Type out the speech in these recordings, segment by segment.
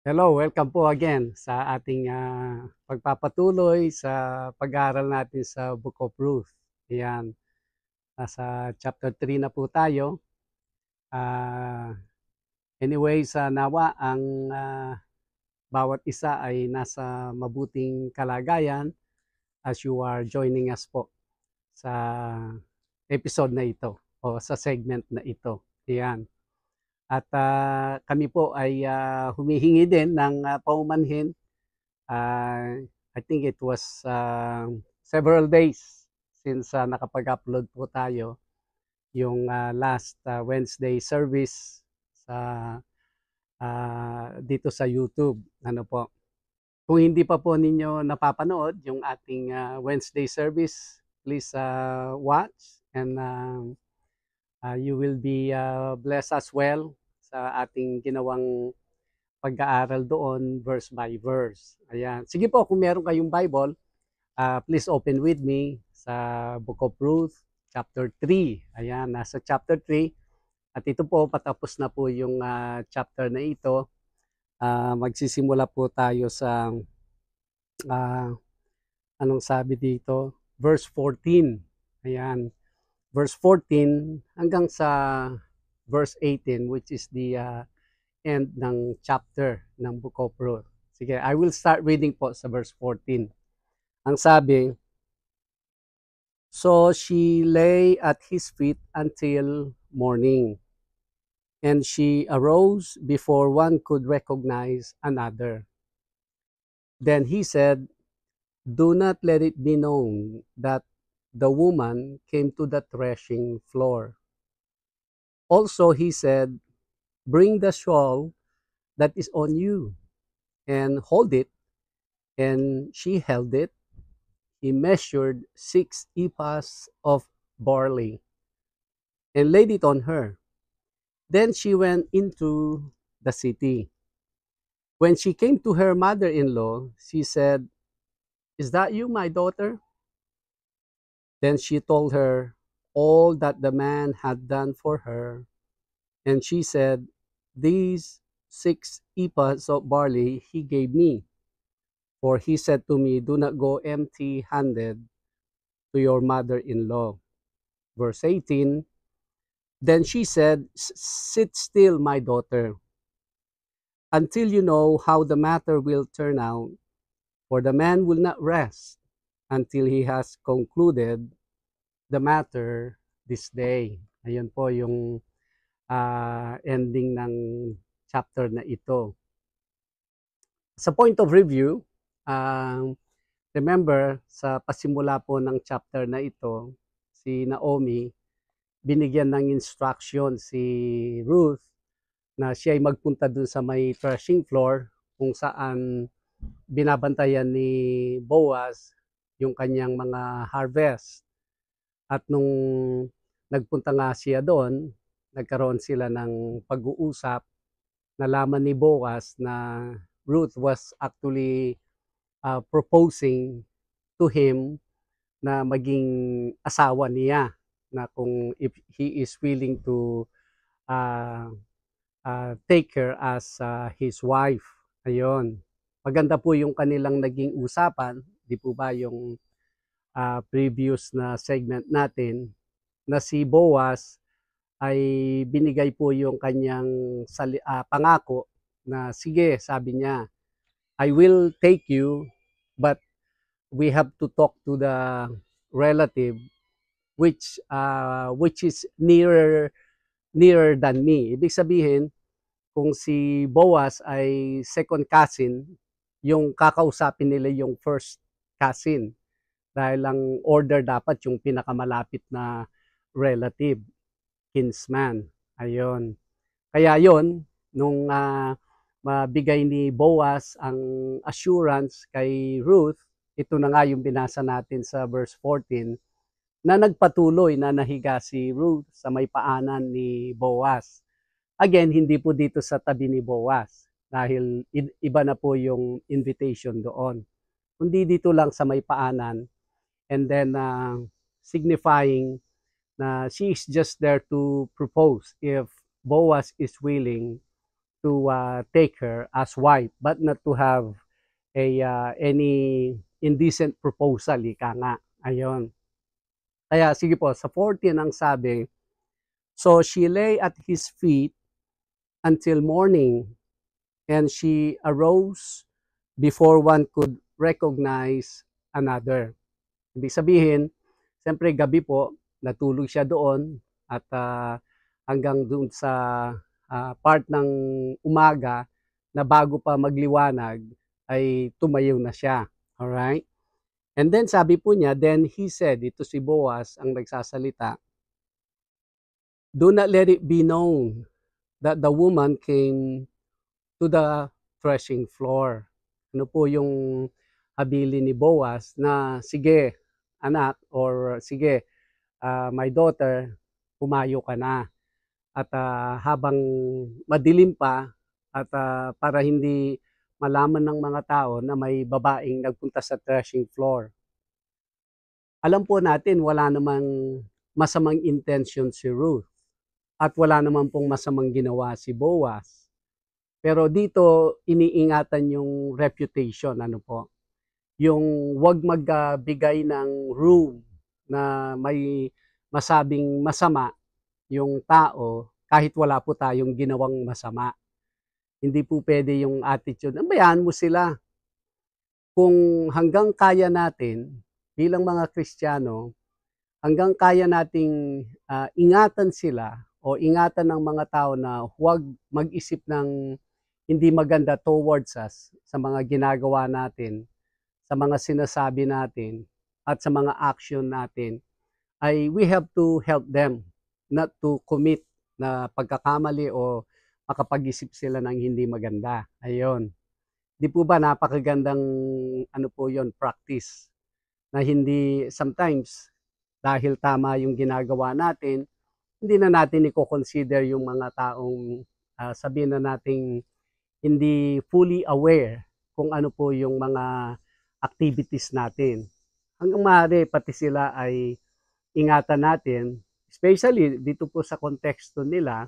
Hello, welcome po again sa ating pagpapatuloy sa pag-aaral natin sa Book of Ruth. Ayan, nasa chapter 3 na po tayo. Anyway, sa nawa ang bawat isa ay nasa mabuting kalagayan as you are joining us po sa episode na ito o sa segment na ito. Ayan. At kami po ay humihingi din ng paumanhin. I think it was several days since nakapag-upload po tayo yung last Wednesday service sa dito sa YouTube. Ano po? Kung hindi pa po ninyo napapanood yung ating Wednesday service, please watch and you will be blessed as well sa ating ginawang pag-aaral doon verse by verse. Ayan. Sige po, kung meron kayong Bible, please open with me sa Book of Ruth, chapter 3. Ayan, nasa chapter 3. At ito po, patapos na po yung chapter na ito. Magsisimula po tayo sa, uh, anong sabi dito? Verse 14. Ayan, verse 14 hanggang sa verse 18, which is the end ng chapter ng Book of Ruth. Sige, I will start reading po sa verse 14. Ang sabi, "So she lay at his feet until morning, and she arose before one could recognize another. Then he said, 'Do not let it be known that the woman came to the threshing floor.' Also he said, 'Bring the shawl that is on you, and hold it.' And she held it. He measured 6 ephahs of barley and laid it on her. Then she went into the city. When she came to her mother-in-law, she said, 'Is that you, my daughter?' Then she told her all that the man had done for her. And she said, 'These 6 ephahs of barley he gave me. For he said to me, do not go empty-handed to your mother-in-law.' Verse 18, then she said, 'Sit still, my daughter, until you know how the matter will turn out. For the man will not rest until he has concluded the matter this day.'" Ayun po yung ending ng chapter na ito. Sa point of review, remember, sa pasimula po ng chapter na ito, si Naomi, binigyan ng instruction si Ruth na siya ay magpunta dun sa may threshing floor kung saan binabantayan ni Boaz yung kanyang mga harvest. At nung nagpunta nga siya doon, nagkaroon sila ng pag-uusap. Nalaman ni Boaz na Ruth was actually proposing to him na maging asawa niya, na kung if he is willing to uh, take her as his wife. Ayun. Maganda po yung kanilang naging usapan, di po ba, yung previous na segment natin, na si Boaz ay binigay po yung kanyang pangako na sige, sabi niya, "I will take you, but we have to talk to the relative which is nearer than me." Ibig sabihin, kung si Boaz ay second cousin, yung kakausapin nila yung first cousin. Dahil ang order dapat yung pinakamalapit na relative, kinsman. Ayun. Kaya yon, nung mabigay ni Boaz ang assurance kay Ruth, ito na nga yung binasa natin sa verse 14, na nagpatuloy na nahiga si Ruth sa may paanan ni Boaz. Again, hindi po dito sa tabi ni Boaz dahil iba na po yung invitation doon. Kundi dito lang sa may paanan, and then signifying na she is just there to propose if Boaz is willing to take her as wife, but not to have any indecent proposal, ika nga. Ayun. Kaya sige po, sa 14 ang sabi, so she lay at his feet until morning, and she arose before one could recognize another. Ibig sabihin, siyempre gabi po, natulog siya doon at hanggang doon sa part ng umaga na bago pa magliwanag ay tumayo na siya. Alright? And then sabi po niya, then he said, ito si Boaz ang nagsasalita, do not let it be known that the woman came to the threshing floor. Ano po yung habili ni Boaz na sige anak or sige my daughter, pumayo ka na. At habang madilim pa at para hindi malaman ng mga tao na may babaeng nagpunta sa threshing floor. Alam po natin wala namang masamang intention si Ruth at wala naman pong masamang ginawa si Boaz. Pero dito iniingatan yung reputation, ano po? Yung wag magbigay ng room na may masabing masama yung tao kahit wala po tayong ginawang masama. Hindi po pwede yung attitude, bayaan mo sila. Kung hanggang kaya natin bilang mga Kristiyano, hanggang kaya nating ingatan sila o ingatan ng mga tao na huwag mag-isip ng hindi maganda towards us sa mga ginagawa natin, sa mga sinasabi natin, at sa mga action natin, ay we have to help them not to commit na pagkakamali o makapag-isip sila ng hindi maganda. Ayun. Di po ba napakagandang ano po yon practice na hindi sometimes dahil tama yung ginagawa natin, hindi na natin i-consider yung mga taong sabihin na nating hindi fully aware kung ano po yung mga activities natin. Hanggang maaari pati sila ay ingatan natin, especially dito po sa konteksto nila,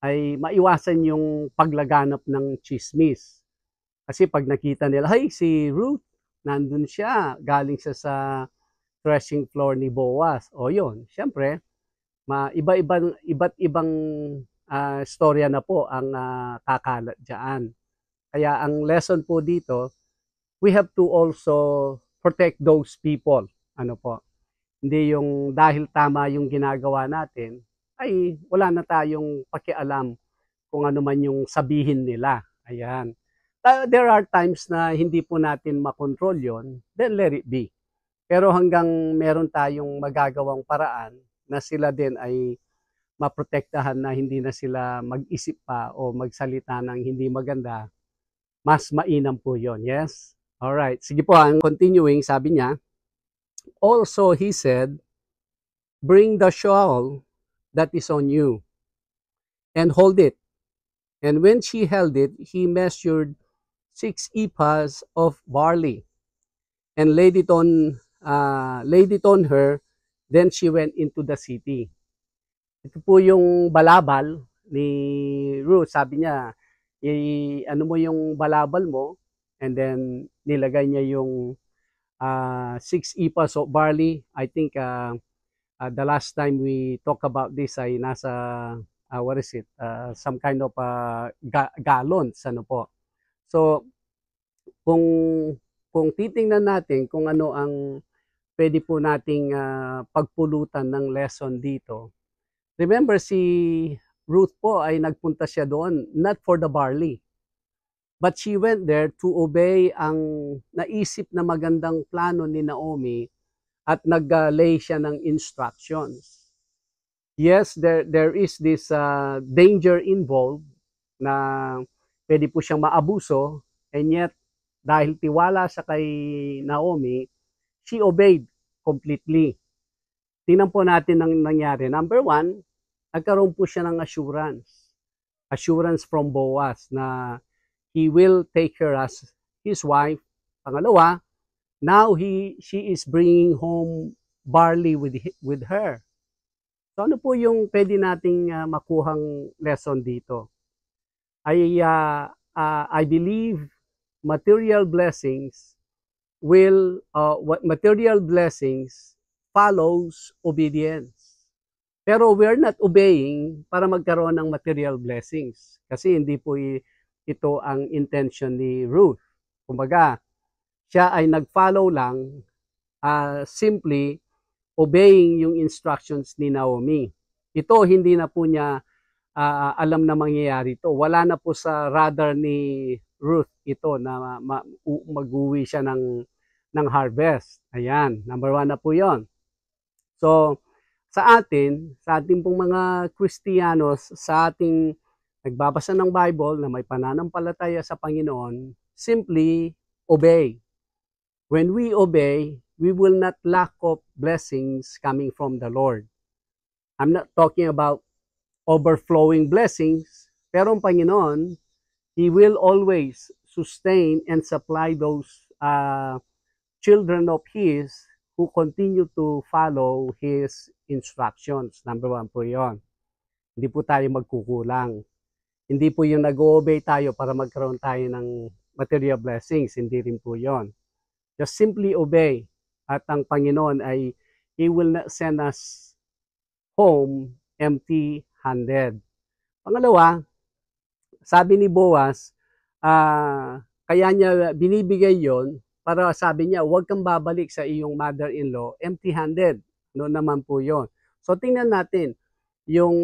ay maiwasan yung paglaganap ng chismis. Kasi pag nakita nila, hey, si Ruth, nandun siya, galing siya sa threshing floor ni Boaz. O yun, syempre, iba't ibang storya na po ang kakalat dyan. Kaya ang lesson po dito, we have to also protect those people. Ano po? Hindi yung dahil tama yung ginagawa natin, ay wala na tayong pakialam kung ano man yung sabihin nila. Ayan. There are times na hindi po natin makontrol yon, then let it be. Pero hanggang meron tayong magagawang paraan na sila din ay maprotektahan na hindi na sila mag-isip pa o magsalita ng hindi maganda, mas mainam po yon. Yes? Alright. Sige po, ang continuing, sabi niya, also he said, bring the shawl that is on you and hold it. And when she held it, he measured 6 ephahs of barley and laid it on her. Then she went into the city. Ito po yung balabal ni Ruth. Sabi niya, ano mo yung balabal mo, and then nilagay niya yung 6 ephahs of barley. I think the last time we talk about this ay nasa what is it? Some kind of gallons, ano po. So kung titingnan natin kung ano ang pwede po nating pagpulutan ng lesson dito. Remember, si Ruth po ay nagpunta siya doon not for the barley. But she went there to obey ang naisip na magandang plano ni Naomi at nag-lay siya ng instructions. Yes, there is this danger involved na pwede po siyang maabuso, and yet dahil tiwala siya kay Naomi, she obeyed completely. Tingnan po natin ang nangyari. Number 1, nagkaroon po siya ng assurance. Assurance from Boaz na he will take her as his wife. Pangalawa, now she is bringing home barley with her. So ano po yung pwede nating makuhang lesson dito? I believe material blessings what material blessings follows obedience. Pero we're not obeying para magkaroon ng material blessings. Kasi hindi po ito ang intention ni Ruth. Kumbaga, siya ay nag-follow lang, simply obeying yung instructions ni Naomi. Ito, hindi na po niya alam na mangyayari ito. Wala na po sa radar ni Ruth ito na mag-uwi siya ng harvest. Ayan, number 1 na po yon. So, sa ating pong mga Kristiyanos, sa ating nagbabasa ng Bible na may pananampalataya sa Panginoon, simply obey. When we obey, we will not lack of blessings coming from the Lord. I'm not talking about overflowing blessings, pero ang Panginoon, He will always sustain and supply those children of His who continue to follow His instructions. Number 1 po yon. Hindi po tayo magkukulang. Hindi po yung nag-obey tayo para magkaroon tayo ng material blessings. Hindi rin po yon. Just simply obey. At ang Panginoon ay He will not send us home empty-handed. Pangalawa, sabi ni Boaz, kaya niya binibigay yon para sabi niya, huwag kang babalik sa iyong mother-in-law empty-handed. No naman po yon. So tingnan natin yung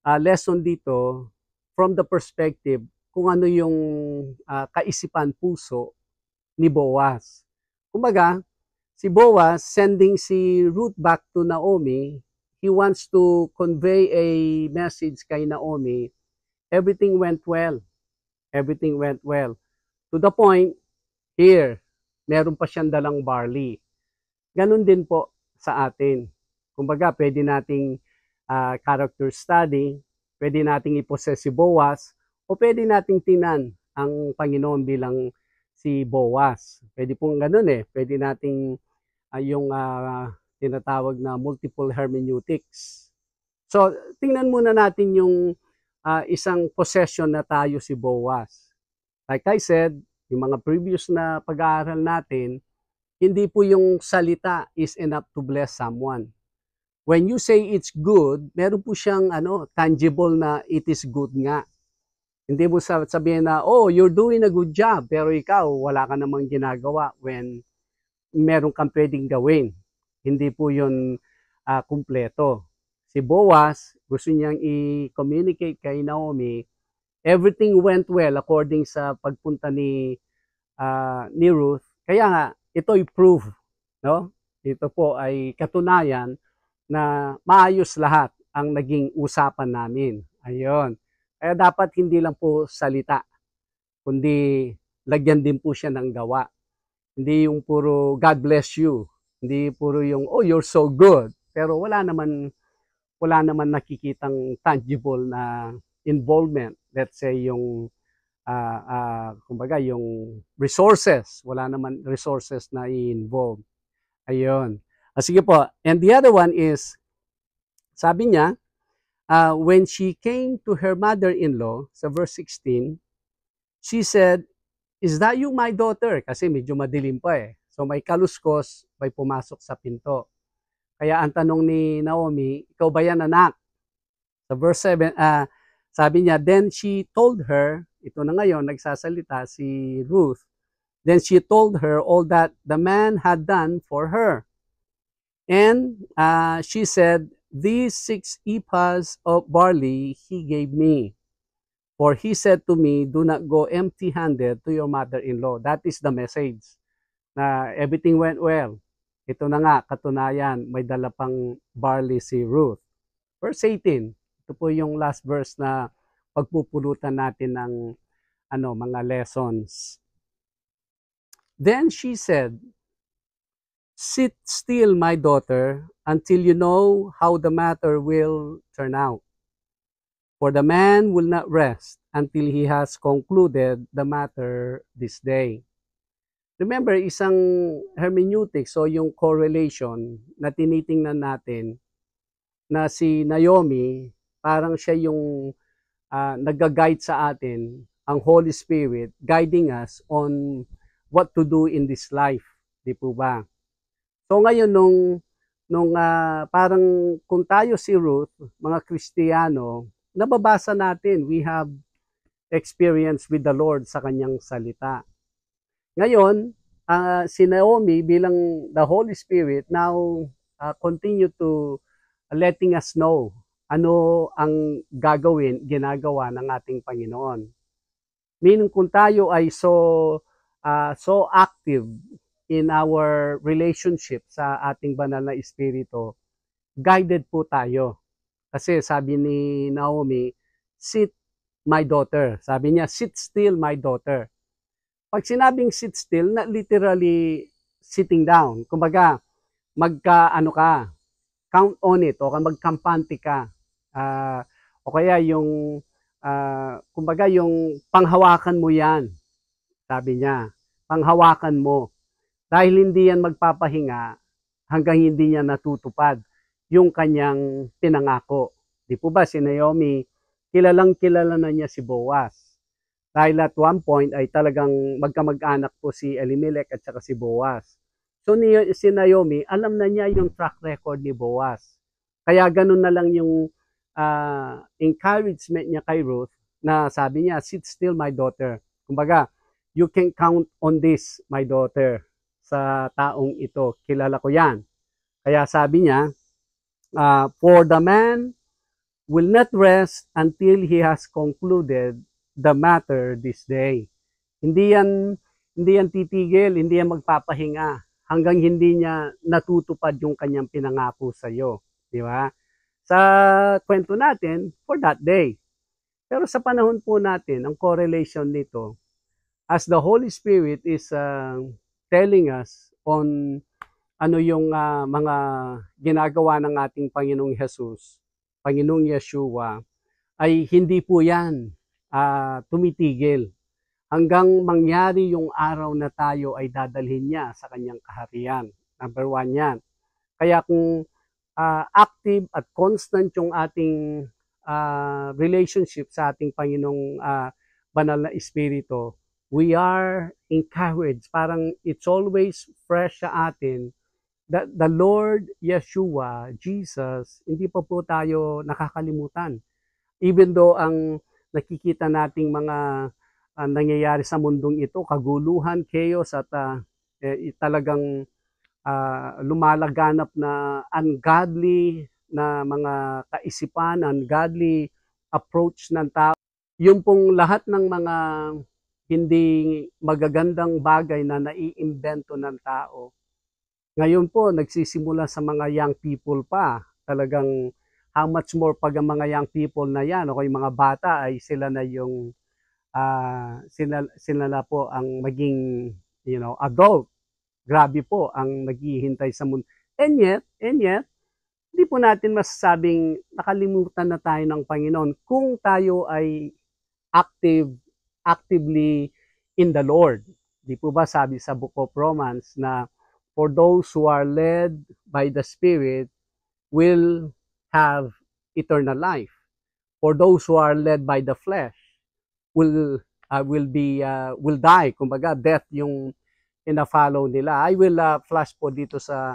lesson dito from the perspective kung ano yung kaisipan puso ni Boaz. Kumbaga, si Boaz sending si Ruth back to Naomi, he wants to convey a message kay Naomi. Everything went well. Everything went well. To the point, here, meron pa siyang dalang barley. Ganon din po sa atin. Kumbaga, pwede nating character study, pwede nating iposes si Boaz, o pwede nating tinan ang Panginoon bilang si Boaz. Pwede pong ganun eh. Pwede nating yung tinatawag na multiple hermeneutics. So, tingnan muna natin yung isang possession na tayo si Boaz. Like I said, yung mga previous na pag-aaral natin, hindi po yung salita is enough to bless someone. When you say it's good, meron po siyang tangible na it is good nga. Hindi mo sabihin na, oh, you're doing a good job, pero ikaw, wala ka namang ginagawa when meron kang pwedeng gawin. Hindi po yun kumpleto. Si Boaz, gusto niyang i-communicate kay Naomi, everything went well according sa pagpunta ni Ruth. Kaya nga, ito'y proof. No? Ito po ay katunayan na maayos lahat ang naging usapan namin. Ayun. Kaya dapat hindi lang po salita, kundi lagyan din po siya ng gawa. Hindi yung puro God bless you. Hindi puro yung, oh, you're so good. Pero wala naman nakikitang tangible na involvement. Let's say yung, kumbaga, yung resources. Wala naman resources na i-involve. Ayun. Sige po. And the other one is, sabi niya, when she came to her mother-in-law, sa verse 16, she said, is that you, my daughter? Kasi medyo madilim pa eh. So may kaluskos, may pumasok sa pinto. Kaya ang tanong ni Naomi, ikaw ba yan anak? Sa verse 7, sabi niya, then she told her, ito na ngayon, nagsasalita si Ruth, then she told her all that the man had done for her. And she said, these 6 ephahs of barley he gave me. For he said to me, do not go empty-handed to your mother-in-law. That is the message. Na everything went well. Ito na nga, katunayan, may dala pang barley si Ruth. Verse 18. Ito po yung last verse na pagpupulutan natin ng mga lessons. Then she said, sit still, my daughter, until you know how the matter will turn out. For the man will not rest until he has concluded the matter this day. Remember, isang hermeneutics o yung correlation na tinitingnan natin na si Naomi, parang siya yung nag-guide sa atin ang Holy Spirit guiding us on what to do in this life, di po ba? So ngayon nung parang kung tayo si Ruth, mga Kristiyano, nababasa natin, we have experience with the Lord sa kanyang salita. Ngayon, si Naomi bilang the Holy Spirit now continue to letting us know ano ang ginagawa ng ating Panginoon. Meaning kung tayo ay so active in our relationship sa ating banal na espiritu, guided po tayo. Kasi sabi ni Naomi, sit my daughter. Sabi niya, sit still my daughter. Pag sinabing sit still, na literally sitting down. Kumbaga, count on it, o magkampante ka. O kaya kumbaga yung panghawakan mo yan, sabi niya. Panghawakan mo. Dahil hindi yan magpapahinga hanggang hindi niya natutupad yung kanyang pinangako. Di po ba si Naomi, kilalang kilala na niya si Boaz. Dahil at one point ay talagang magkamag-anak po si Elimelech at saka si Boaz. So si Naomi, alam na niya yung track record ni Boaz. Kaya ganun na lang yung encouragement niya kay Ruth na sabi niya, sit still my daughter. Kumbaga, you can count on this my daughter. Sa taong ito, kilala ko yan. Kaya sabi niya, for the man will not rest until he has concluded the matter this day. Hindi yan titigil, hindi yan magpapahinga hanggang hindi niya natutupad yung kanyang pinangako sa iyo, di ba? Sa kwento natin, for that day. Pero sa panahon po natin, ang correlation nito, as the Holy Spirit is telling us on ano yung mga ginagawa ng ating Panginoong Jesus, Panginoong Yeshua, ay hindi po yan tumitigil hanggang mangyari yung araw na tayo ay dadalhin niya sa kanyang kaharian. Number one yan. Kaya kung active at constant yung ating relationship sa ating Panginoong banal na Espiritu, we are encouraged. Parang it's always fresh sa atin that the Lord Yeshua, Jesus, hindi pa po tayo nakakalimutan. Even though ang nakikita nating mga nangyayari sa mundong ito, kaguluhan, chaos at talagang lumalaganap na ungodly na mga kaisipan, ungodly approach ng tao. Yung pong lahat ng mga hindi magagandang bagay na naiimbento ng tao. Ngayon po, nagsisimula sa mga young people pa. Talagang how much more pag ang mga young people na yan o yung mga bata ay sila na yung sila na po ang maging adult. Grabe po ang naghihintay sa mundo. And yet, hindi po natin masasabing nakalimutan na tayo ng Panginoon kung tayo ay actively in the Lord. Di po ba sabi sa Book of Romans na for those who are led by the Spirit will have eternal life. For those who are led by the flesh will die. Kumbaga, death yung ina-follow nila. I will flash po dito sa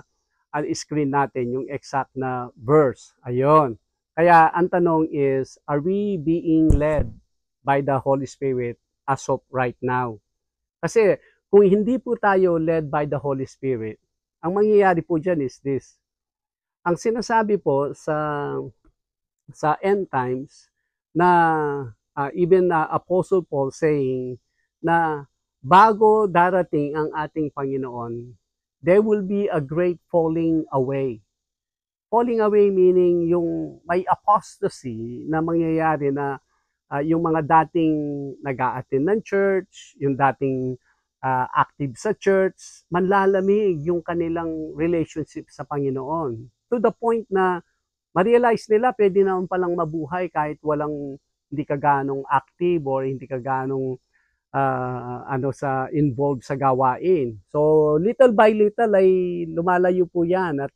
screen natin yung exact na verse. Ayun. Kaya ang tanong is, are we being led by the Holy Spirit as of right now? Kasi kung hindi po tayo led by the Holy Spirit, ang mangyayari po dyan is this. Ang sinasabi po sa end times na even Apostle Paul saying na bago darating ang ating Panginoon, there will be a great falling away. Falling away meaning yung may apostasy na mangyayari na yung mga dating nag-a-attend ng church, yung dating active sa church, manlalamig yung kanilang relationship sa Panginoon. To the point na ma-realize nila pwede naman palang mabuhay kahit hindi ka ganong active or hindi ka ganong involved sa gawain. So little by little ay lumalayo po yan at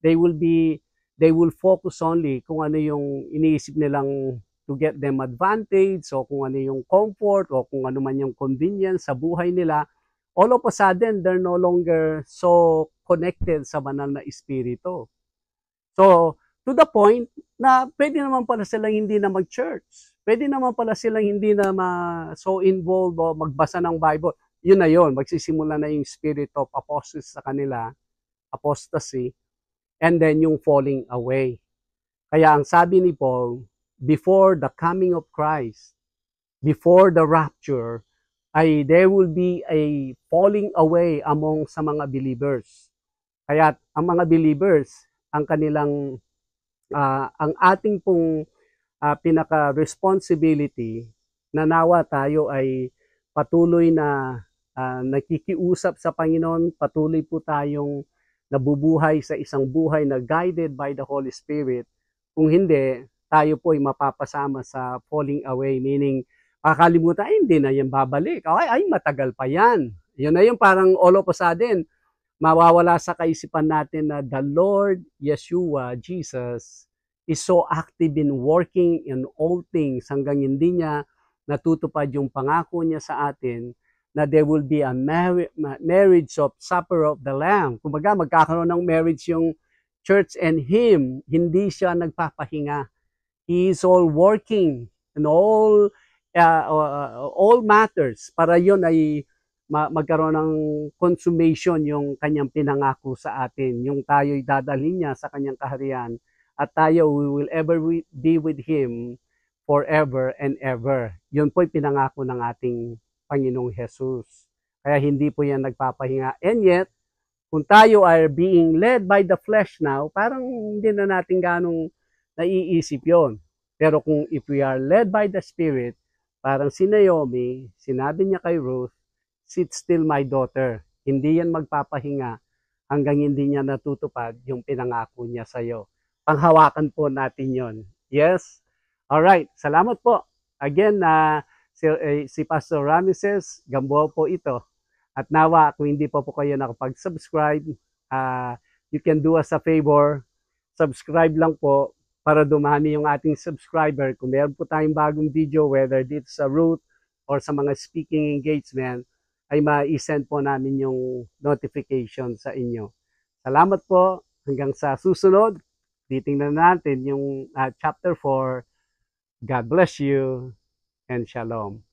they will focus only kung ano yung iniisip nilang to get them advantage o kung ano yung comfort o kung ano man yung convenience sa buhay nila, all of a sudden, they're no longer so connected sa banal na espiritu. So, to the point na pwede naman pala silang hindi na mag-church. Pwede naman pala silang hindi na so involved o magbasa ng Bible. Yun na yun, magsisimula na yung spirit of apostasy sa kanila, apostasy, and then yung falling away. Kaya ang sabi ni Paul, before the coming of Christ, before the rapture, ay there will be a falling away among sa mga believers. Kaya ang mga believers, ang kanilang, ang ating pong pinaka-responsibility na nawa tayo ay patuloy na nakikiusap sa Panginoon, patuloy po tayong nabubuhay sa isang buhay na guided by the Holy Spirit. Kung hindi, tayo po ay mapapasama sa falling away, meaning kakalimutan, ay hindi na yan babalik. Ay matagal pa yan. Yun na yung parang all of a sudden, mawawala sa kaisipan natin na the Lord Yeshua, Jesus, is so active in working in all things hanggang hindi niya natutupad yung pangako niya sa atin na there will be a marriage of supper of the Lamb. Kumbaga, magkakaroon ng marriage yung church and Him. Hindi siya nagpapahinga. He is all working in all matters para yun ay magkaroon ng consummation yung kanyang pinangako sa atin. Yung tayo'y dadalhin niya sa kanyang kaharian at tayo, we will ever be with Him forever and ever. Yun po'y pinangako ng ating Panginoong Jesus. Kaya hindi po yan nagpapahinga. And yet, kung tayo are being led by the flesh now, parang hindi na natin ganong naiisip yon. Pero kung if we are led by the Spirit, parang si Naomi, sinabi niya kay Ruth, sit still my daughter. Hindi yan magpapahinga hanggang hindi niya natutupad yung pinangako niya sa iyo. Panghawakan po natin yon. Yes? Alright, salamat po. Again, si Pastor Ramesses Gamboa po ito. At nawa, kung hindi pa po kayo nakapag-subscribe, you can do us a favor. Subscribe lang po para dumami yung ating subscriber. Kung meron po tayong bagong video, whether dito sa Root or sa mga speaking engagement, ay ma-send po namin yung notification sa inyo. Salamat po. Hanggang sa susunod, titingnan natin yung chapter 4. God bless you and shalom.